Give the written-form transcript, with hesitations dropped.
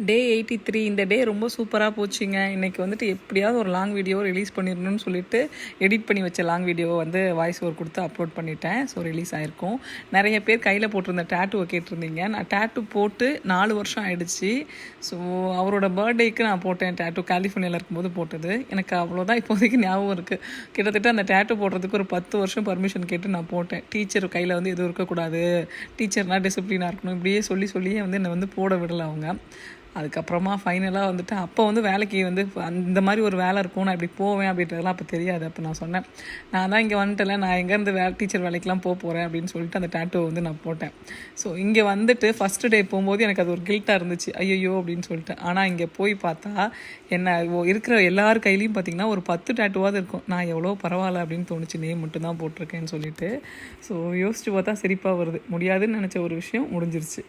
டே 83 இந்த டே ரொம்ப சூப்பராக போச்சுங்க. இன்றைக்கி வந்துட்டு எப்படியாவது ஒரு லாங் வீடியோ ரிலீஸ் பண்ணிடணும்னு சொல்லிட்டு எடிட் பண்ணி வச்ச லாங் வீடியோவை வந்து வாய்ஸ் ஓவர் கொடுத்து அப்லோட் பண்ணிட்டேன். ஸோ ரிலீஸ் ஆகிருக்கும். நிறைய பேர் கையில் போட்டிருந்த டேட்டுவை கேட்டிருந்தீங்க. நான் டேட்டு போட்டு 4 வருஷம் ஆகிடுச்சு. ஸோ அவரோட பர்த்டேக்கு நான் போட்டேன் டேட்டு. கலிஃபோர்னியாவில் இருக்கும்போது போட்டது. எனக்கு அவ்வளோதான் இப்போதைக்கு ஞாபகம் இருக்குது. கிட்டத்தட்ட அந்த டேட்டு போடுறதுக்கு ஒரு 10 வருஷம் பர்மிஷன் கேட்டு நான் போட்டேன். டீச்சர் கையில் வந்து எதுவும் இருக்கக்கூடாது, டீச்சர்னால் டிசிப்ளினாக இருக்கணும், இப்படியே சொல்லியே வந்து என்னை வந்து போட விடலை அவங்க. அதுக்கப்புறமா ஃபைனலாக வந்துட்டு அப்போ வந்து வேலைக்கு வந்து அந்த மாதிரி ஒரு வேலை இருக்கும், நான் இப்படி போவேன் அப்படின்றதெல்லாம் அப்போ தெரியாது. அப்போ நான் சொன்னேன், நான் தான் இங்கே வந்துட்டேன், நான் எங்கேருந்து டீச்சர் வேலைக்கெலாம் போகிறேன் அப்படின்னு சொல்லிட்டு அந்த டேட்டுவை வந்து நான் போட்டேன். ஸோ இங்கே வந்துட்டு ஃபஸ்ட்டு டே போகும்போது எனக்கு அது ஒரு கில்ட்டாக இருந்துச்சு, ஐயோ அப்படின்னு சொல்லிட்டு. ஆனால் இங்கே போய் பார்த்தா என்ன இருக்கிற எல்லார் கையிலையும் பார்த்திங்கன்னா ஒரு 10 டேட்டுவாவது இருக்கும். நான் எவ்வளோ பரவாயில்ல அப்படின்னு தோணுச்சு, நேம் மட்டும் தான் போட்டிருக்கேன்னு சொல்லிட்டு. ஸோ யோசிச்சு பார்த்தா சிரிப்பாக வருது. முடியாதுன்னு நினச்ச ஒரு விஷயம் முடிஞ்சிருச்சு.